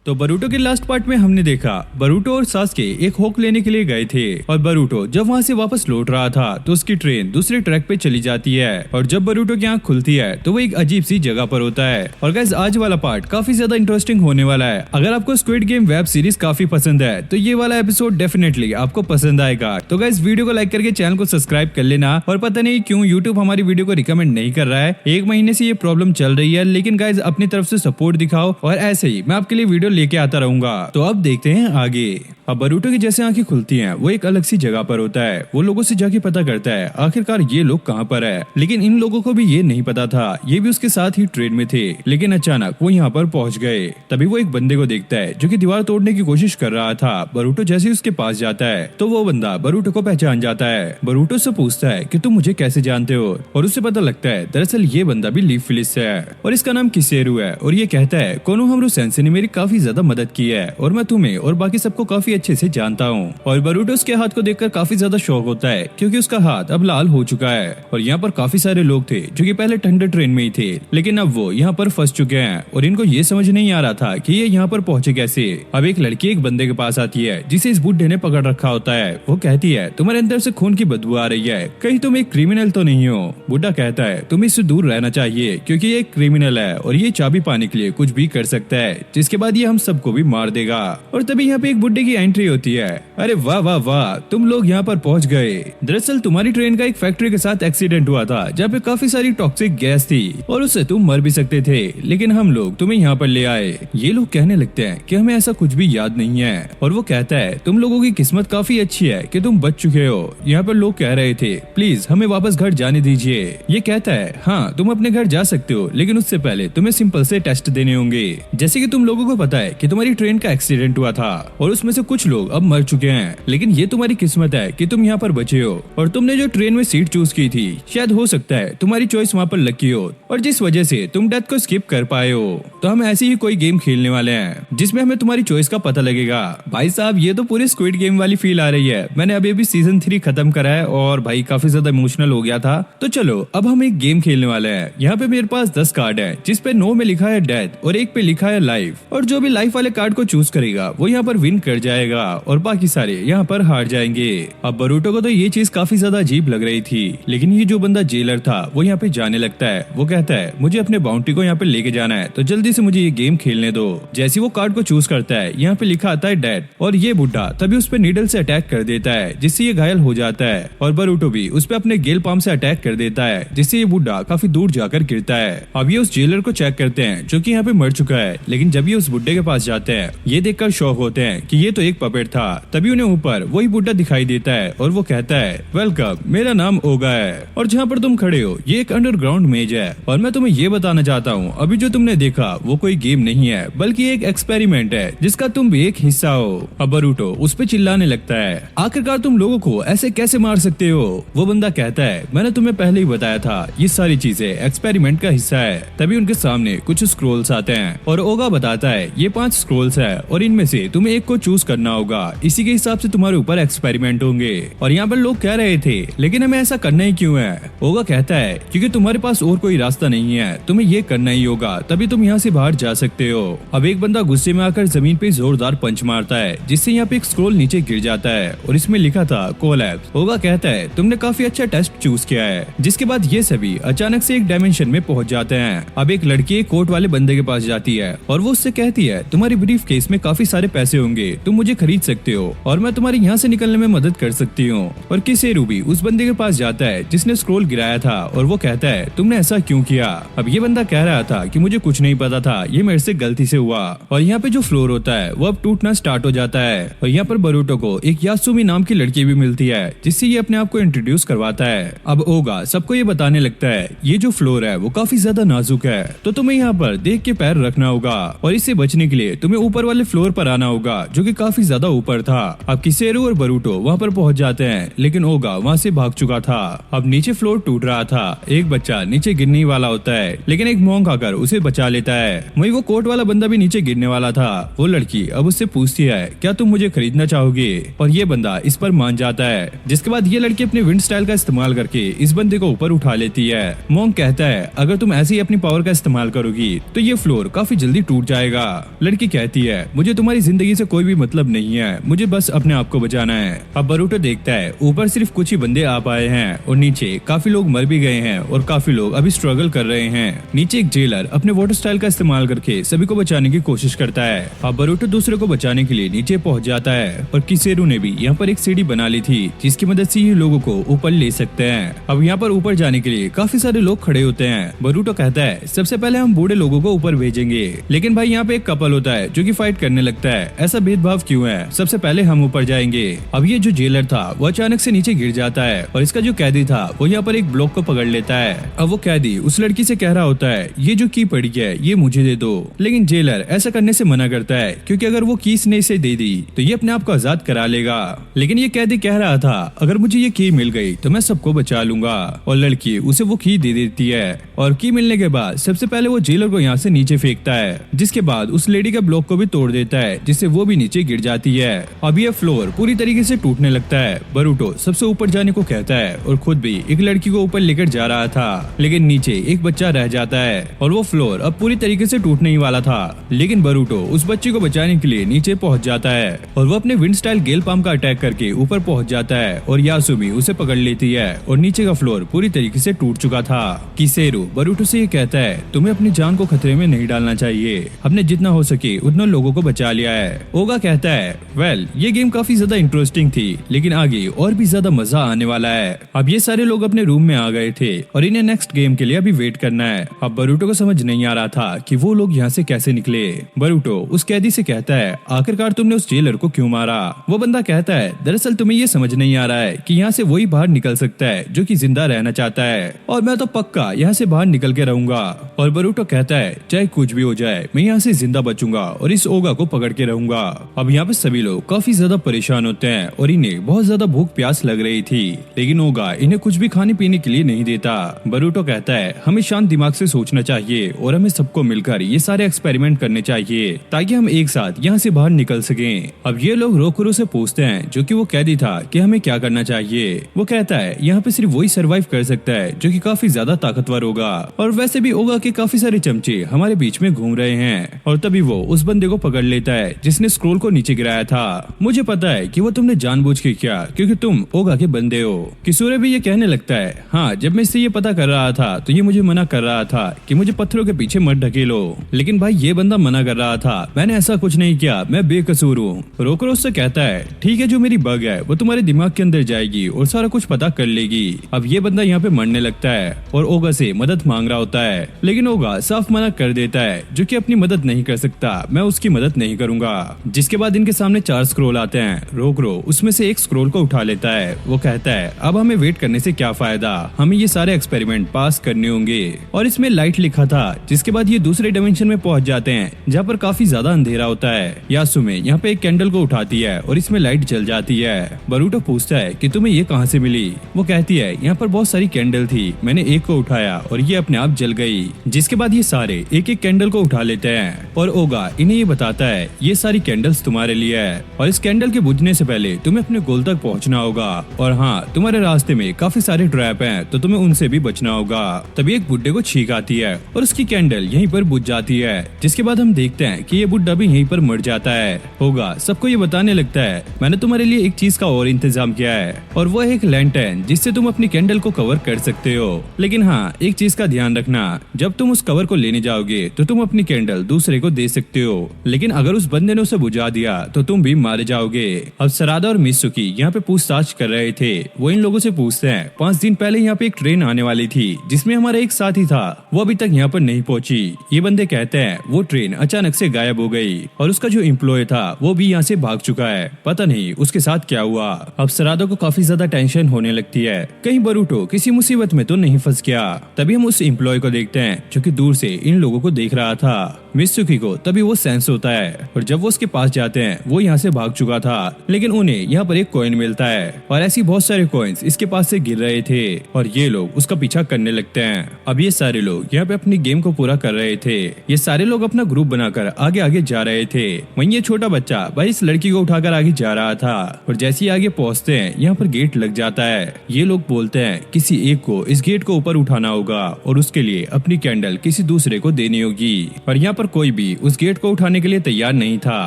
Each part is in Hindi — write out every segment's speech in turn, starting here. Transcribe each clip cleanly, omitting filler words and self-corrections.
तो बरूटो के लास्ट पार्ट में हमने देखा बरूटो और सास्के एक होक लेने के लिए गए थे और बरूटो जब वहाँ से वापस लौट रहा था तो उसकी ट्रेन दूसरे ट्रैक पे चली जाती है और जब बरूटो की आंख खुलती है तो वो एक अजीब सी जगह पर होता है। और गाइस आज वाला पार्ट काफी ज्यादा इंटरेस्टिंग होने वाला है। अगर आपको स्क्विड गेम वेब सीरीज काफी पसंद है तो ये वाला एपिसोड डेफिनेटली आपको पसंद आएगा। तो गाइस वीडियो को लाइक करके चैनल को सब्सक्राइब कर लेना। और पता नहीं क्यों यूट्यूब हमारी वीडियो को रिकमेंड नहीं कर रहा है, 1 महीने से ये प्रॉब्लम चल रही है, लेकिन गाइस अपनी तरफ से सपोर्ट दिखाओ और ऐसे ही मैं आपके लिए वीडियो लेके आता रहूंगा। तो अब देखते हैं आगे। अब बरूटो की जैसे आंखें खुलती हैं वो एक अलग सी जगह पर होता है। वो लोगों से जाके पता करता है आखिरकार ये लोग कहाँ पर है, लेकिन इन लोगों को भी ये नहीं पता था, ये भी उसके साथ ही ट्रेन में थे। लेकिन अचानक वो यहाँ पर पहुंच गए। तभी वो एक बंदे को देखता है जो कि दीवार तोड़ने की कोशिश कर रहा था। बरूटो जैसे ही उसके पास जाता है तो वो बंदा बरूटो को पहचान जाता है। बरूटो से पूछता है कि तुम मुझे कैसे जानते हो, और उससे पता लगता है दरअसल ये बंदा भी लीफ फिलिस से है और इसका नाम किसेरू है। और ये कहता है कोनोहामारू सेंसेई ने मेरी काफी ज्यादा मदद की है और मैं तुम्हें और बाकी सबको काफी अच्छे से जानता हूँ। और बरूटो उसके हाथ को देखकर काफी ज्यादा शौक होता है क्योंकि उसका हाथ अब लाल हो चुका है। और यहाँ पर काफी सारे लोग थे जो कि पहले थंडर ट्रेन में ही थे, लेकिन अब वो यहाँ पर फंस चुके हैं और इनको ये समझ नहीं आ रहा था कि ये यहाँ पर पहुंचे कैसे। अब एक लड़की एक बंदे के पास आती है जिसे इस बुड्ढे ने पकड़ रखा होता है। वो कहती है तुम्हारे अंदर से खून की बदबू आ रही है, कहीं तुम एक क्रिमिनल तो नहीं हो। बुड्ढा कहता है तुम्हें इससे दूर रहना चाहिए क्योंकि ये एक क्रिमिनल है और ये चाबी पाने के लिए कुछ भी कर सकता है, जिसके बाद ये हम सबको भी मार देगा। और तभी यहाँ पे एक बुड्ढे की एंट्री होती है। अरे वाह वाह वाह, तुम लोग यहाँ पर पहुंच गए। दरअसल तुम्हारी ट्रेन का एक फैक्ट्री के साथ एक्सीडेंट हुआ था जहाँ पे काफी सारी टॉक्सिक गैस थी और उससे तुम मर भी सकते थे, लेकिन हम लोग तुम्हें यहाँ पर ले आए। ये लोग कहने लगते हैं कि हमें ऐसा कुछ भी याद नहीं है। और वो कहता है तुम लोगों की किस्मत काफी अच्छी है कि तुम बच चुके हो। यहाँ पर लोग कह रहे थे प्लीज हमें वापस घर जाने दीजिए। ये कहता है हाँ तुम अपने घर जा सकते हो, लेकिन उससे पहले तुम्हें सिंपल से टेस्ट देने होंगे। जैसे कि तुम लोगों को पता है कि तुम्हारी ट्रेन का एक्सीडेंट हुआ था और उसमें से कुछ लोग अब मर चुके हैं, लेकिन ये तुम्हारी किस्मत है कि तुम यहाँ पर बचे हो। और तुमने जो ट्रेन में सीट चूज की थी शायद हो सकता है तुम्हारी चॉइस वहाँ पर लकी हो और जिस वजह से तुम डेथ को स्किप कर पाए हो। तो हम ऐसी ही कोई गेम खेलने वाले हैं जिसमें हमें तुम्हारी चॉइस का पता लगेगा। भाई साहब ये तो पूरी स्क्विड गेम वाली फील आ रही है। मैंने अभी सीजन 3 खत्म करा है और भाई काफी ज्यादा इमोशनल हो गया था। तो चलो अब हम एक गेम खेलने वाले हैं। यहाँ पे मेरे पास 10 कार्ड है जिसपे 9 में लिखा है डेथ और 1 पे लिखा है लाइफ, और जो भी लाइफ वाले कार्ड को चूज करेगा वो यहाँ पर विन कर जाएगा और बाकी सारे यहाँ पर हार जाएंगे। अब बरूटो को तो ये चीज काफी ज्यादा अजीब लग रही थी, लेकिन ये जो बंदा जेलर था वो यहाँ पे जाने लगता है। वो कहता है मुझे अपने बाउंड्री को यहाँ पे लेके जाना है, तो जल्दी से मुझे ये गेम खेलने दो। जैसे वो कार्ड को चूज करता है यहाँ पे लिखा आता है डेड, और ये बुढ़ा तभी उस पे नीडल से अटैक कर देता है जिससे ये घायल हो जाता है। और बरूटो भी उस पे अपने गेल पाम से अटैक कर देता है जिससे ये बुढ़ा काफी दूर जाकर गिरता है। अब ये उस जेलर को चेक करते हैं जो कि यहाँ पे मर चुका है, लेकिन जब ये उस बुढ़े के पास जाते हैं ये देखकर शॉक होते हैं कि ये तो एक पपेट था। तभी उन्हें ऊपर वही बुढ़ा दिखाई देता है और वो कहता है वेलकम, मेरा नाम ओगा है और जहाँ पर तुम खड़े हो ये एक अंडरग्राउंड मेज है। और मैं तुम्हें ये बताना चाहता हूँ अभी जो तुमने देखा वो कोई गेम नहीं है बल्कि एक एक्सपेरिमेंट है जिसका तुम भी एक हिस्सा हो। अब बरूटो उस पे चिल्लाने लगता है आखिरकार तुम लोगों को ऐसे कैसे मार सकते हो। वो बंदा कहता है मैंने तुम्हें पहले ही बताया था ये सारी चीजें एक्सपेरिमेंट का हिस्सा है। तभी उनके सामने कुछ स्क्रोल्स आते हैं और ओगा बताता है ये 5 स्क्रोल्स है और इनमें से तुम्हें एक को चूज करना होगा, इसी के हिसाब से तुम्हारे ऊपर एक्सपेरिमेंट होंगे। और यहाँ पर लोग कह रहे थे लेकिन हमें ऐसा करना ही क्यों है। ओगा कहता है क्योंकि तुम्हारे पास और कोई रास्ता नहीं है, तुम्हें ये करना ही होगा तभी तुम यहाँ से बाहर जा सकते हो। अब एक बंदा गुस्से में आकर जमीन पे जोरदार पंच मारता है जिससे यहाँ पे एक स्क्रोल नीचे गिर जाता है और इसमें लिखा था कोलैप्स। ओगा कहता है तुमने काफी अच्छा टेस्ट चूज किया है। जिसके बाद ये सभी अचानक से एक डायमेंशन में पहुंच जाते हैं। अब एक लड़की एक कोट वाले बंदे के पास जाती है और वो उससे कहती है तुम्हारी ब्रीफ केस में काफी सारे पैसे होंगे, तुम मुझे खरीद सकते हो और मैं तुम्हारे यहाँ से निकलने में मदद कर सकती हूँ। और किसेरू भी उस बंदे के पास जाता है जिसने स्क्रोल गिराया था और वो कहता है तुमने ऐसा क्यों किया। अब ये बंदा कह रहा था कि मुझे कुछ नहीं पता था, ये मेरे से गलती से हुआ। और यहाँ पे जो फ्लोर होता है वो अब टूटना स्टार्ट हो जाता है और यहाँ पर बरूटो को एक यासुमी नाम की लड़की भी मिलती है जिससे ये अपने आप को इंट्रोड्यूस करवाता है। अब ओगा सबको ये बताने लगता है ये जो फ्लोर है वो काफी ज्यादा नाजुक है, तो तुम्हें यहाँ पर देख के पैर रखना होगा और इससे बचने के लिए तुम्हें ऊपर वाले फ्लोर पर आना होगा जो कि काफी ज्यादा ऊपर था। अब किसेरू और बरूटो वहाँ पर पहुँच जाते हैं, लेकिन ओगा वहाँ से भाग चुका था। अब नीचे फ्लोर टूट रहा था, एक बच्चा नीचे गिरने वाला होता है लेकिन एक मॉन्क आकर उसे बचा लेता है। वही वो कोट वाला बंदा भी नीचे गिरने वाला था। वो लड़की अब उससे पूछती है क्या तुम मुझे खरीदना चाहोगे, और ये बंदा इस पर मान जाता है। जिसके बाद ये लड़की अपने विंड स्टाइल का इस्तेमाल करके इस बंदे को ऊपर उठा लेती है। मॉन्क कहता है अगर तुम ऐसे ही अपनी पावर का इस्तेमाल करोगी तो ये फ्लोर काफी जल्दी टूट जाएगा। लड़की कहती है मुझे तुम्हारी जिंदगी से कोई भी मतलब नहीं है, मुझे बस अपने आप को बचाना है। अब बरूटो देखता है ऊपर सिर्फ कुछ ही बंदे आ पाए हैं और नीचे काफी लोग मर भी गए हैं और काफी लोग अभी स्ट्रगल कर रहे हैं। नीचे एक जेलर अपने वाटर स्टाइल का इस्तेमाल करके सभी को बचाने की कोशिश करता है। अब बरूटो दूसरे को बचाने के लिए नीचे पहुंच जाता है और किसेरू ने भी यहाँ पर एक सीढ़ी बना ली थी जिसकी मदद से ये लोगों को ऊपर ले सकते हैं। अब यहाँ पर ऊपर जाने के लिए काफी सारे लोग खड़े होते हैं। बरूटो कहता है सबसे पहले हम बूढ़े लोगों को ऊपर भेजेंगे, लेकिन भाई यहाँ पे एक कपल होता है जो कि फाइट करने लगता है। ऐसा भेदभाव क्यों है, सबसे पहले हम ऊपर जाएंगे। अब ये जो जेलर था वो अचानक से नीचे गिर जाता है और इसका जो कैदी था वो यहाँ पर एक ब्लॉक को पकड़ लेता है। अब वो कैदी उस लड़की से कह रहा होता है ये जो की पड़ी है ये मुझे दे दो, लेकिन जेलर ऐसा करने से मना करता है क्योंकि अगर वो की ने इसे दे दी तो ये अपने आप को आजाद करा लेगा। लेकिन ये कैदी कह रहा था अगर मुझे ये की मिल गई तो मैं सबको बचा लूंगा, और लड़की उसे वो की दे देती है। और की मिलने के बाद सबसे पहले वो जेलर को यहाँ से नीचे फेंकता है, जिसके बाद उस लेडी का ब्लॉक को भी तोड़ देता है जिससे वो भी नीचे गिर जाती है। अब ये फ्लोर पूरी तरीके से टूटने लगता है। बरूटो सबसे ऊपर जाने को कहता है और खुद भी एक लड़की को ऊपर लेकर जा रहा था, लेकिन नीचे एक बच्चा रह जाता है और वो फ्लोर अब पूरी तरीके से टूटने ही वाला था। लेकिन बरूटो उस बच्चे को बचाने के लिए नीचे पहुंच जाता है और वो अपने विंड स्टाइल गेल पाम का अटैक करके ऊपर पहुंच जाता है और यासुमी उसे पकड़ लेती है और नीचे का फ्लोर पूरी तरीके से टूट चुका था। किसेरू बरूटो से ये कहता है तुम्हें अपनी जान को खतरे में नहीं डालना चाहिए, हमने जितना हो सके उतना लोगों को बचा लिया है। ओगा कहता है वेल ये गेम काफी ज्यादा इंटरेस्टिंग थी, लेकिन आगे और भी ज्यादा मजा आने वाला है। अब ये सारे लोग अपने रूम में आ गए थे और इन्हें नेक्स्ट गेम के लिए अभी वेट करना है। अब बरूटो को समझ नहीं आ रहा था कि वो लोग यहाँ से कैसे निकले। बरूटो उस कैदी से कहता है आखिरकार तुमने उस जेलर को क्यों मारा। वो बंदा कहता है दरअसल तुम्हें ये समझ नहीं आ रहा है कि यहाँ से वही बाहर निकल सकता है जो कि जिंदा रहना चाहता है, और मैं तो पक्का यहाँ से बाहर निकल के रहूंगा। और बरूटो कहता है चाहे कुछ भी हो जाए मैं यहाँ से जिंदा बचूंगा और इस ओगा को पकड़ के रहूंगा। अब यहाँ पे सभी लोग काफी ज्यादा परेशान होते हैं और इन्हें बहुत ज्यादा भूख प्यास लग रही थी, लेकिन ओगा इन्हें कुछ भी खाने पीने के लिए नहीं देता। बरूटो कहता है हमें शांत दिमाग से सोचना चाहिए और हमें सबको मिलकर ये सारे एक्सपेरिमेंट करने चाहिए ताकि हम एक साथ यहाँ से बाहर निकल सकें। अब ये लोग रोकुरो से पूछते हैं जो कि वो कैदी था कि हमें क्या करना चाहिए। वो कहता है यहाँ पे सिर्फ वही सरवाइव कर सकता है जो कि काफी ज्यादा ताकतवर होगा, और वैसे भी ओगा के काफी सारे चमचे हमारे बीच में घूम रहे हैं। और तभी वो उस बंदे को पकड़ लेता है जिसने स्क्रोल को नीचे गिराया था। मुझे पता है कि वो तुमने जानबूझ के किया क्योंकि तुम ओगा के बंदे हो। किसूरे भी ये कहने लगता है हाँ जब मैं इससे ये पता कर रहा था तो ये मुझे मना कर रहा था कि मुझे पत्थरों के पीछे मत ढकेलो, लेकिन भाई ये बंदा मना कर रहा था, मैंने ऐसा कुछ नहीं किया, मैं बेकसूर हूँ। रोकरो उससे कहता है ठीक है जो मेरी बग है वो तुम्हारे दिमाग के अंदर जाएगी और सारा कुछ पता कर लेगी। अब ये बंदा यहाँ पे मरने लगता है और ओगा से मदद मांग रहा होता है, लेकिन ओगा साफ मना कर देता है जो कि अपनी मदद नहीं कर सकता, मैं उसकी मदद नहीं करूंगा। जिसके बाद इनके सामने 4 स्क्रोल आते हैं। रोकरो उसमें से एक स्क्रोल को उठा लेता है। वो कहता है अब हमें वेट करने से क्या फायदा, हमें ये सारे एक्सपेरिमेंट पास करने होंगे। और इसमें लाइट लिखा था, जिसके बाद ये दूसरे डायमेंशन में पहुंच जाते हैं जहाँ पर काफी ज्यादा अंधेरा होता है। यासुमे यहाँ पे एक कैंडल को उठाती है और इसमें लाइट जल जाती है। बरूटो पूछता है कि तुम्हें ये कहाँ से मिली। वो कहती है यहाँ पर बहुत सारी कैंडल थी, मैंने एक को उठाया और ये अपने आप जल गई। जिसके बाद ये सारे एक एक कैंडल को उठा लेते हैं और ओगा इन्हें ये बताता है ये सारी कैंडल्स तुम्हारे लिए है और इस कैंडल के बुझने से पहले तुम्हें अपने गोल तक पहुंचना होगा, और हाँ तुम्हारे रास्ते में काफी सारे ट्रैप हैं तो तुम्हें उनसे भी बचना होगा। तभी एक बुड्ढे को छींक आती है और उसकी कैंडल यहीं पर बुझ जाती है। जिसके बाद हम देखते हैं कि ये बुड्ढा भी यहीं पर मर जाता है। होगा सबको ये बताने लगता है मैंने तुम्हारे लिए एक चीज का और इंतजाम किया है और वो है एक लैंटर्न जिससे तुम अपनी कैंडल को कवर कर सकते हो। लेकिन हाँ एक चीज का ध्यान रखना, जब तुम उस कवर को लेने जाओगे तो तुम अपनी कैंडल दूसरे को दे सकते हो, लेकिन अगर उस बंदे ने उसे बुझा दिया तो तुम भी मारे जाओगे। अब सरादा और मित्सुकी यहाँ पे पूछताछ कर रहे थे। वो इन लोगों से पूछते हैं 5 दिन पहले यहाँ पे एक ट्रेन आने वाली थी जिसमें हमारा एक साथी था, वो अभी तक यहाँ पर नहीं पहुंची। ये बंदे कहते हैं वो ट्रेन अचानक से गायब हो गई और उसका जो एम्प्लॉय था वो भी यहाँ से भाग चुका है, पता नहीं उसके साथ क्या हुआ। अब सरादा को काफी ज्यादा टेंशन होने लगती है कहीं बरूटो किसी मुसीबत में तो नहीं फंस गया। तभी हम उस एम्प्लॉय को देखते हैं जो कि दूर से इन लोगों को देख रहा था। मित्सुकी को तभी वो सेंस होता है और जब वो उसके पास जाते हैं वो यहाँ से भाग चुका था, लेकिन उन्हें यहाँ पर एक कॉइन मिलता है और ऐसी बहुत सारे कॉइन्स इसके पास से गिर रहे थे और ये लोग उसका पीछा करने लगते हैं। अब ये सारे लोग यहाँ पे अपनी गेम को पूरा कर रहे थे। ये सारे लोग अपना ग्रुप बनाकर आगे आगे जा रहे थे। वहीं ये छोटा बच्चा भाई इस लड़की को उठाकर आगे जा रहा था और जैसे ही आगे पहुंचते हैं यहाँ पर गेट लग जाता है। ये लोग बोलते हैं किसी एक को इस गेट को ऊपर उठाना होगा और उसके लिए अपनी कैंडल किसी दूसरे को देनी होगी। और यहाँ पर कोई भी उस गेट को उठाने के लिए तैयार नहीं था।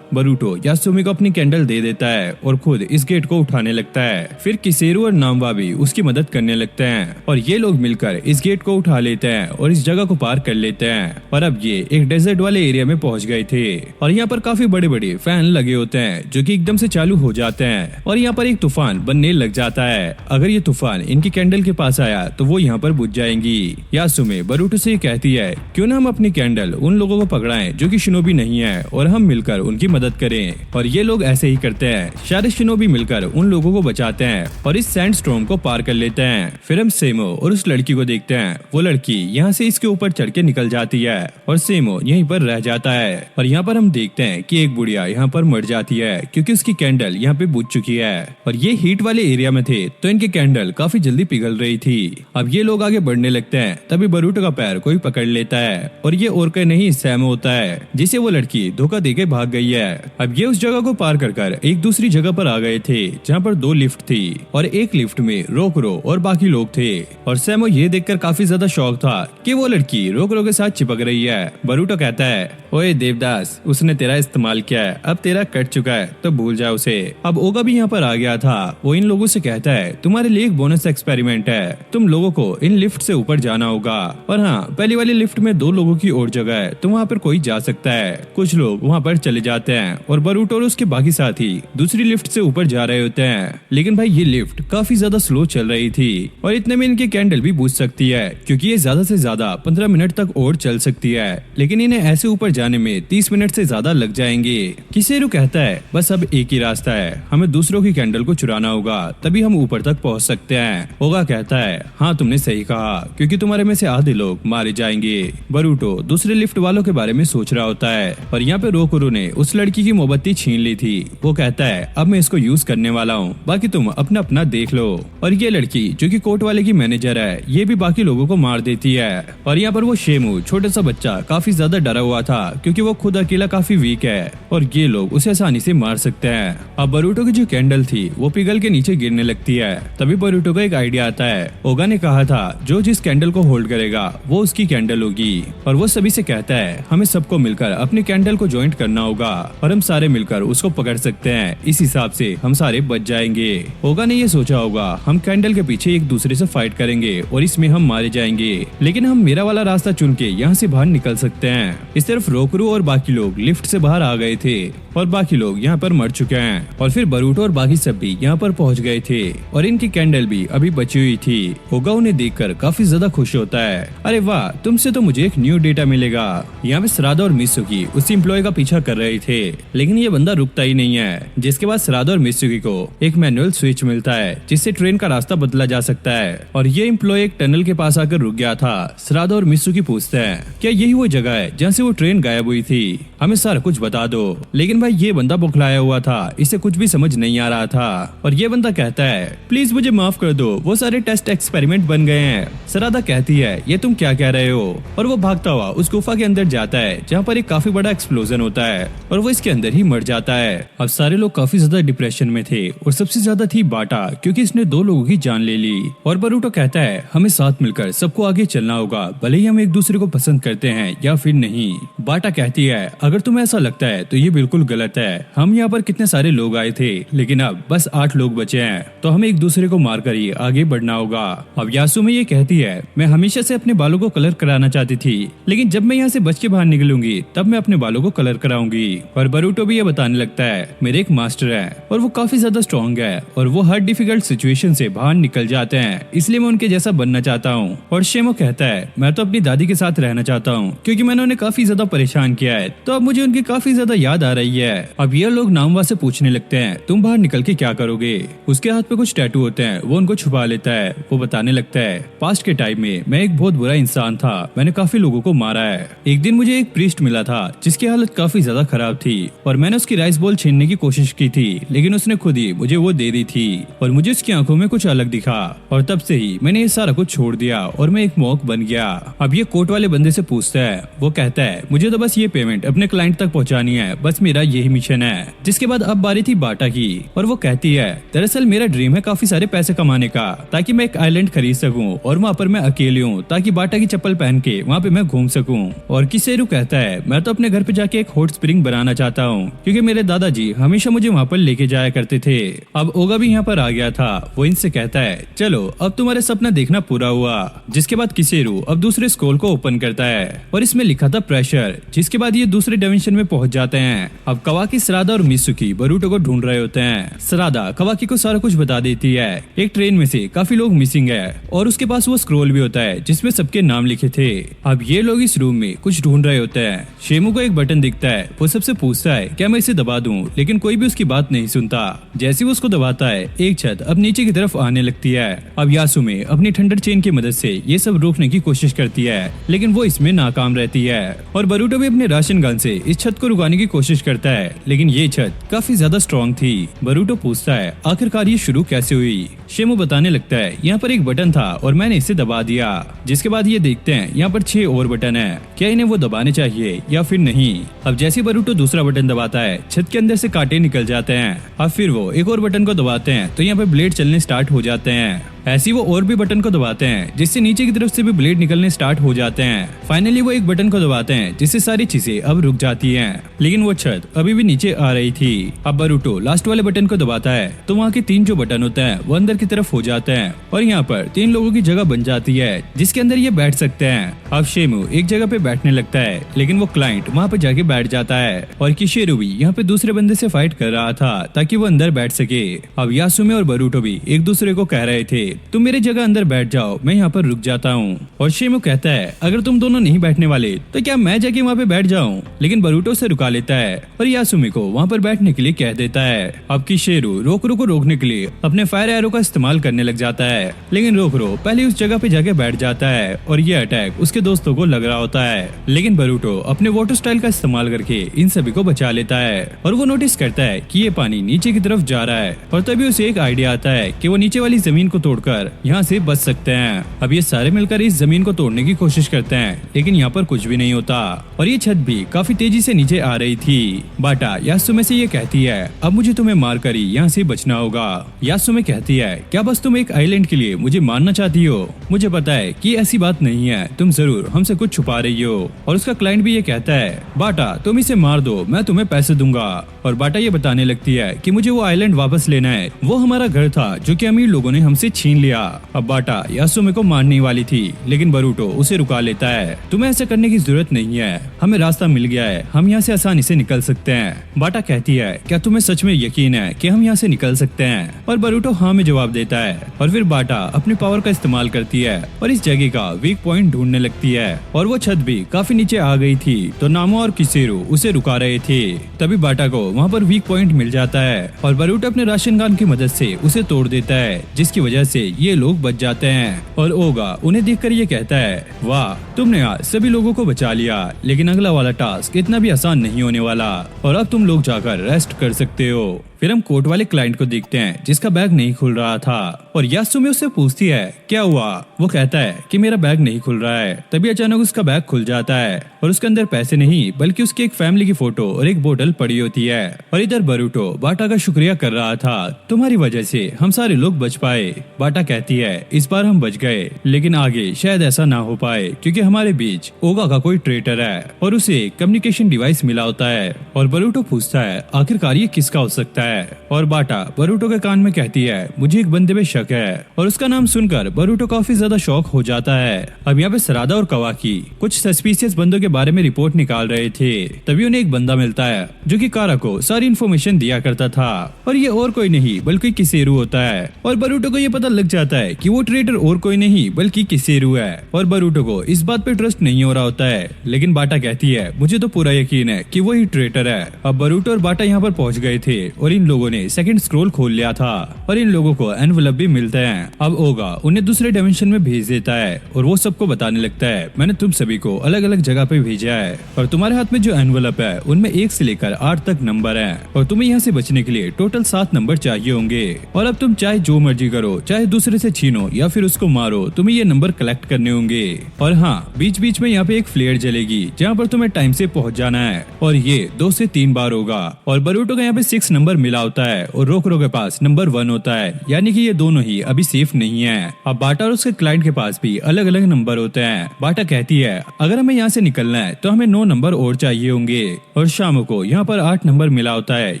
बरूटो यासुमी को अपनी कैंडल दे देता है और खुद इस गेट को उठाने लगता है। फिर किसेरू और नामवा भी उसकी मदद करने लगते हैं और ये लोग मिलकर इस गेट को उठा लेते हैं और इस जगह को पार कर लेते हैं। और अब ये एक डेजर्ट वाले एरिया में पहुंच गए थे और यहाँ पर काफी बड़े बड़े फैन लगे होते हैं जो कि एकदम से चालू हो जाते हैं और यहाँ पर एक तूफान बनने लग जाता है। अगर ये तूफान इनकी कैंडल के पास आया तो वो यहाँ पर बुझ जाएंगी। यासुमे बरूटो से कहती है क्यों ना हम अपनी कैंडल उन लोगों को पकड़ाएं जो कि शिनोबी नहीं है और हम मिलकर उनकी मदद करें। और ये लोग ऐसे ही करते हैं। सारे शिनोबी मिलकर उन लोगों को बचाते हैं और इस सैंडस्टॉर्म को पार कर लेते हैं। फिर हम सेमो और उस लड़की को देखते हैं। वो लड़की यहाँ से इसके ऊपर चढ़ के निकल जाती है और सेमो यहीं पर रह जाता है। और यहाँ पर हम देखते हैं कि एक बुढ़िया यहाँ पर मर जाती है क्योंकि उसकी कैंडल यहाँ पे बुझ चुकी है और ये हीट वाले एरिया में थे तो इनकी कैंडल काफी जल्दी पिघल रही थी। अब ये लोग आगे बढ़ने लगते हैं तभी बरूटो का पैर कोई पकड़ लेता है और ये और कोई नहीं सैमो होता है जिसे वो लड़की धोखा देके भाग गई है। अब ये उस जगह को पार कर एक दूसरी जगह पर आ गए थे जहाँ पर 2 लिफ्ट थी और एक लिफ्ट में रोकरो और बाकी लोग थे और सैमो ये देखकर काफी ज्यादा शौक था कि वो लड़की रोकरो के साथ चिपक रही है। बरूटो कहता है ओए देवदास, उसने तेरा इस्तेमाल किया है, अब तेरा कट चुका है तो भूल जा उसे। अब ओगा भी यहाँ पर आ गया था। वो इन लोगों से कहता है तुम्हारे लिए एक बोनस एक्सपेरिमेंट है, तुम लोगों को इन लिफ्ट से ऊपर जाना होगा और हाँ, पहली वाली लिफ्ट में 2 लोगों की और जगह है तो वहाँ पर कोई जा सकता है। कुछ लोग वहाँ पर चले जाते हैं और बरूटो और उसके बाकी साथी दूसरी लिफ्ट से ऊपर जा रहे होते हैं। लेकिन भाई ये लिफ्ट काफी ज्यादा स्लो चल रही थी और इतने में इनकी कैंडल भी बुझ सकती है क्योंकि ये ज्यादा से ज्यादा 15 मिनट तक और चल सकती है। लेकिन इन्हें ऐसे ऊपर जाने में 30 मिनट से ज्यादा लग जाएंगे। किसेरू कहता है बस अब एक ही रास्ता है, हमें दूसरों की कैंडल को चुराना होगा तभी हम ऊपर तक पहुंच सकते हैं। ओगा कहता है हाँ तुमने सही कहा क्योंकि तुम्हारे में से आधे लोग मारे जाएंगे। बरूटो दूसरे लिफ्ट वालों के बारे में सोच रहा होता है और यहाँ पे रोकुरो ने उस लड़की की मोमबत्ती छीन ली थी। वो कहता है अब मैं इसको यूज करने वाला हूँ, बाकी तुम अपना अपना देख लो। और ये लड़की जो कि कोर्ट वाले की मैनेजर है ये भी बाकी लोगों को मार देती है। और यहाँ पर वो शेमू छोटा सा बच्चा काफी ज्यादा डरा हुआ था क्योंकि वो खुद अकेला काफी वीक है और ये लोग उसे आसानी से मार सकते हैं। अब बरूटो की जो कैंडल थी वो पिघल के नीचे गिरने लगती है। तभी बरूटो को एक आइडिया आता है। ओगा ने कहा था जो जिस कैंडल को होल्ड करेगा वो उसकी कैंडल होगी और वो सभी से कहता है हमें सबको मिलकर अपनी कैंडल को ज्वाइंट करना होगा और हम सारे मिलकर उसको पकड़ सकते हैं, इस हिसाब से हम सारे बच जाएंगे। ओगा ने ये सोचा होगा हम कैंडल के पीछे एक दूसरे से फाइट करेंगे और इसमें हम मारे जाएंगे, लेकिन हम मेरा वाला रास्ता चुन के यहाँ से बाहर निकल सकते हैं। इस तरफ रोकरू और बाकी लोग लिफ्ट से बाहर आ गए थे और बाकी लोग यहाँ पर मर चुके हैं और फिर बरूटो और बाकी सब भी यहाँ पर पहुँच गए थे और इनकी कैंडल भी अभी बची हुई थी। ओगा उन्हें देखकर काफी ज्यादा खुश होता है। अरे वाह, तुमसे तो मुझे एक न्यू डेटा मिलेगा। यहाँ पे श्राद्धा और मित्सुकी उस एम्प्लॉय का पीछा कर रहे थे लेकिन ये बंदा रुकता ही नहीं है, जिसके बाद श्राद्धा और मित्सुकी को एक मैनुअल स्विच मिलता है जिससे ट्रेन का रास्ता बदला जा सकता है और ये एम्प्लॉय एक टनल के पास आकर रुक गया था। श्राद्धा और मित्सुकी पूछते हैं क्या यही वो जगह है जहाँ से वो ट्रेन गायब हुई थी, हमें सारा कुछ बता दो। लेकिन भाई ये बंदा बौखलाया हुआ था, इसे कुछ भी समझ नहीं आ रहा था और ये बंदा कहता है प्लीज मुझे माफ कर दो, वो सारे टेस्ट एक्सपेरिमेंट बन गए हैं। श्राद्धा कहती है ये तुम क्या कह रहे हो और वो भागता हुआ उस गुफा के अंदर जाता है जहाँ पर एक काफी बड़ा एक्सप्लोजन होता है और वो इसके अंदर ही मर जाता है। अब सारे लोग काफी ज्यादा डिप्रेशन में थे और सबसे ज्यादा थी बाटा क्योंकि इसने 2 लोगों की जान ले ली। और बरूटो कहता है हमें साथ मिलकर सबको आगे चलना होगा, भले ही हम एक दूसरे को पसंद करते हैं या फिर नहीं। बाटा कहती है अगर तुम्हें ऐसा लगता है तो ये बिल्कुल गलत है, हम यहाँ पर कितने सारे लोग आए थे लेकिन अब बस 8 लोग बचे हैं तो हमें एक दूसरे को मार कर ही आगे बढ़ना होगा। अब यासुमे ये कहती है मैं हमेशा से अपने बालों को कलर कराना चाहती थी लेकिन जब मैं यहाँ से बच के बाहर निकलूंगी तब मैं अपने बालों को कलर कराऊंगी। और बरूटो भी ये बताने लगता है मेरे एक मास्टर है और वो काफी ज्यादा स्ट्रॉन्ग है और वो हर डिफिकल्ट सिचुएशन से बाहर निकल जाते हैं, इसलिए मैं उनके जैसा बनना चाहता हूँ। और शेमो कहता है मैं तो अपनी दादी के साथ रहना चाहता हूँ क्योंकि मैंने उन्हें काफी ज्यादा परेशान किया है तो अब मुझे उनकी काफी ज्यादा याद आ रही है। अब ये लोग नामवा से पूछने लगते हैं तुम बाहर निकल के क्या करोगे। उसके हाथ पे कुछ टैटू होते हैं, वो उनको छुपा लेता है। वो बताने लगता है पास्ट के टाइम में मैं एक बहुत बुरा इंसान था, मैंने काफी लोगों को मारा है। एक दिन मुझे एक प्रीस्ट मिला था जिसकी हालत काफी ज्यादा खराब थी और मैंने उसकी राइस बॉल छीनने की कोशिश की थी लेकिन उसने खुद ही मुझे वो दे दी थी और मुझे उसकी आंखों में कुछ अलग दिखा और तब से ही मैंने ये सारा कुछ छोड़ दिया और मैं एक मॉन्क बन गया। अब ये कोर्ट वाले बंदे से पूछता है, वो कहता है मुझे तो तो बस ये पेमेंट अपने क्लाइंट तक पहुंचानी है, बस मेरा यही मिशन है। जिसके बाद अब बारी थी बाटा की और वो कहती है दरअसल मेरा ड्रीम है काफी सारे पैसे कमाने का, ताकि मैं एक आइलैंड खरीद सकूं और वहाँ पर मैं अकेली हूँ, ताकि बाटा की चप्पल पहन के वहाँ पे मैं घूम सकूं। और किसेरू कहता है मैं तो अपने घर पे जाके एक हॉट स्प्रिंग बनाना चाहता हूँ, क्योंकि मेरे दादाजी हमेशा मुझे वहाँ पर लेके जाया करते थे। अब ओगा भी यहाँ पर आ गया था। वो इनसे कहता है चलो अब तुम्हारे सपना देखना पूरा हुआ। जिसके बाद किसेरू अब दूसरे स्क्रॉल को ओपन करता है और इसमें लिखा था प्रेशर। जिसके बाद ये दूसरे डायमेंशन में पहुंच जाते हैं। अब कवाकी, सरादा और मित्सुकी बरूटो को ढूंढ रहे होते हैं। सरादा कवाकी को सारा कुछ बता देती है। एक ट्रेन में से काफी लोग मिसिंग है और उसके पास वो स्क्रॉल भी होता है जिसमें सबके नाम लिखे थे। अब ये लोग इस रूम में कुछ ढूंढ रहे होते हैं। शेमू को एक बटन दिखता है। वो सबसे पूछता है क्या मैं इसे दबा दूं, लेकिन कोई भी उसकी बात नहीं सुनता। जैसे वो उसको दबाता है एक छत अब नीचे की तरफ आने लगती है। अब यासुमे अपनी थंडर चेन की मदद से ये सब रोकने की कोशिश करती है, लेकिन वो इसमें नाकाम रहती है। और बरूटो भी अपने राशन गन से इस छत को रुकाने की कोशिश करता है, लेकिन ये छत काफी ज्यादा स्ट्रॉन्ग थी। बरूटो पूछता है आखिरकार ये शुरू कैसे हुई। शेमू बताने लगता है यहाँ पर एक बटन था और मैंने इसे दबा दिया। जिसके बाद ये देखते हैं यहाँ पर 6 और बटन है, क्या इन्हें वो दबाने चाहिए या फिर नहीं। अब जैसे बरूटो दूसरा बटन दबाता है छत के अंदर से कांटे निकल जाते हैं। अब फिर वो एक और बटन को दबाते हैं तो यहाँ पे ब्लेड चलने स्टार्ट हो जाते हैं। ऐसी वो और भी बटन को दबाते हैं जिससे नीचे की तरफ से भी ब्लेड निकलने स्टार्ट हो जाते हैं। फाइनली वो एक बटन को दबाते हैं जिससे सारी चीजें अब रुक जाती हैं, लेकिन वो छत अभी भी नीचे आ रही थी। अब बरूटो लास्ट वाले बटन को दबाता है तो वहाँ के 3 जो बटन होते हैं वो अंदर की तरफ हो जाते हैं और यहाँ पर 3 लोगों की जगह बन जाती है जिसके अंदर ये बैठ सकते हैं। अब शेमू एक जगह पे बैठने लगता है, लेकिन वो क्लाइंट वहाँ पे जाके बैठ जाता है और किशेरू भी यहाँ पे दूसरे बंदे से फाइट कर रहा था ताकि वो अंदर बैठ सके। अब यासुमे और बरूटो भी एक दूसरे को कह रहे थे तुम मेरे जगह अंदर बैठ जाओ, मैं यहाँ पर रुक जाता हूँ। और शेमू कहता है अगर तुम दोनों नहीं बैठने वाले तो क्या मैं जाके वहाँ पे बैठ जाऊँ, लेकिन बरूटो से रुका लेता है और यासुमे को वहाँ पर बैठने के लिए कह देता है। अब किशेरू रोकरो को रोकने के लिए अपने फायर एरो का इस्तेमाल करने लग जाता है, लेकिन रोकरो पहले उस जगह पे जाके बैठ जाता है और ये अटैक उसके दोस्तों को लग रहा होता है। लेकिन बरूटो अपने वाटर स्टाइल का इस्तेमाल करके इन सभी को बचा लेता है और वो नोटिस करता है कि ये पानी नीचे की तरफ जा रहा है और तभी उसे एक आइडिया आता है कि वो नीचे वाली जमीन को तोड़कर यहाँ से बच सकते हैं। अब ये सारे मिलकर इस जमीन को तोड़ने की कोशिश करते हैं, लेकिन यहाँ पर कुछ भी नहीं होता और ये छत भी काफी तेजी से नीचे आ रही थी। बाटा यासुमे से ये कहती है अब मुझे तुम्हें मार कर ही यहाँ से बचना होगा। यासुमे कहती है क्या बस तुम एक आइलैंड के लिए मुझे मारना चाहती हो? मुझे पता है कि ऐसी बात नहीं है, तुम जरूर हमसे कुछ छुपा रही हो। और उसका क्लाइंट भी ये कहता है बाटा तुम इसे मार दो, मैं तुम्हें पैसे दूंगा। और बाटा ये बताने लगती है कि मुझे वो आइलैंड वापस लेना है, वो हमारा घर था जो कि अमीर लोगों ने हमसे छीन लिया। अब बाटा यासुमे को मारने वाली थी, लेकिन बरूटो उसे रुका लेता है। तुम्हें ऐसा करने की जरूरत नहीं है, हमें रास्ता मिल गया है, हम यहाँ से आसानी से निकल सकते हैं। बाटा कहती है क्या तुम्हें सच में यकीन है कि हम यहाँ से निकल सकते हैं? और बरूटो हाँ में जवाब देता है और फिर बाटा अपनी पावर का इस्तेमाल करती है और इस जगह का वीक पॉइंट ढूंढने लगती है। और वो छत भी काफी नीचे आ गई थी तो नामो और किसेरू उसे रुका रहे थे। तभी बाटा को वहाँ पर वीक पॉइंट मिल जाता है और बरूटो अपने राशन गन की मदद से उसे तोड़ देता है, जिसकी वजह से ये लोग बच जाते हैं। और ओगा उन्हें देखकर ये कहता है वाह तुमने आज सभी लोगों को बचा लिया, लेकिन अगला वाला टास्क इतना भी आसान नहीं होने वाला और अब तुम लोग जाकर रेस्ट कर सकते हो। फिर हम कोर्ट वाले क्लाइंट को देखते हैं जिसका बैग नहीं खुल रहा था और यासुमे उससे पूछती है क्या हुआ। वो कहता है कि मेरा बैग नहीं खुल रहा है। तभी अचानक उसका बैग खुल जाता है और उसके अंदर पैसे नहीं बल्कि उसकी एक फैमिली की फोटो और एक बोतल पड़ी होती है। और इधर बरूटो बाटा का शुक्रिया कर रहा था, तुम्हारी वजह से हम सारे लोग बच पाए। बाटा कहती है इस बार हम बच गए, लेकिन आगे शायद ऐसा ना हो पाए क्योंकि हमारे बीच ओगा का कोई ट्रेटर है और उसे कम्युनिकेशन डिवाइस मिला होता है। और बरूटो पूछता है आखिरकार ये किसका हो सकता है? और बाटा बरूटो के कान में कहती है मुझे एक बंदे पे शक है। और उसका नाम सुनकर बरूटो काफी ज्यादा शॉक हो जाता है। अब यहाँ पे सरादा और कवाकी कुछ सस्पिशियस बंदों के बारे में रिपोर्ट निकाल रहे थे। तभी उन्हें एक बंदा मिलता है जो कि कारा को सारी इन्फॉर्मेशन दिया करता था और ये और कोई नहीं बल्कि किसेरू होता है। और बरूटो को ये पता लग जाता है कि वो ट्रेडर और कोई नहीं बल्कि किसेरू है। और बरूटो को इस बात पे ट्रस्ट नहीं हो रहा होता है, लेकिन बाटा कहती है मुझे तो पूरा यकीन है कि वही ट्रेडर है। अब बरूटो और बाटा यहाँ पर पहुँच गए थे और इन लोगों ने सेकंड स्क्रॉल खोल लिया था और इन लोगों को एनवलप भी मिलते हैं। अब ओगा उन्हें दूसरे डायमेंशन में भेज देता है और वो सबको बताने लगता है मैंने तुम सभी को अलग अलग जगह पे भेजा है और तुम्हारे हाथ में जो एनवलप है उनमें 1 से लेकर 8 तक नंबर है और तुम्हें यहाँ से बचने के लिए टोटल 7 नंबर चाहिए होंगे और अब तुम चाहे जो मर्जी करो, चाहे दूसरे से छीनो या फिर उसको मारो, तुम्हें ये नंबर कलेक्ट करने होंगे। और हाँ, बीच बीच में यहाँ पे एक फ्लेयर जलेगी जहाँ पर तुम्हें टाइम से पहुँच जाना है और ये 2 से 3 बार होगा। और बरूटो का यहाँ पे 6 नंबर मिला होता है और रोकरो के पास नंबर 1 होता है, यानी कि ये दोनों ही अभी सेफ नहीं है। अब बाटा और उसके क्लाइंट के पास भी अलग अलग नंबर होते हैं। बाटा कहती है अगर हमें यहाँ से निकलना है तो हमें 9 नंबर और चाहिए होंगे और शामो को यहाँ पर 8 नंबर मिला होता है,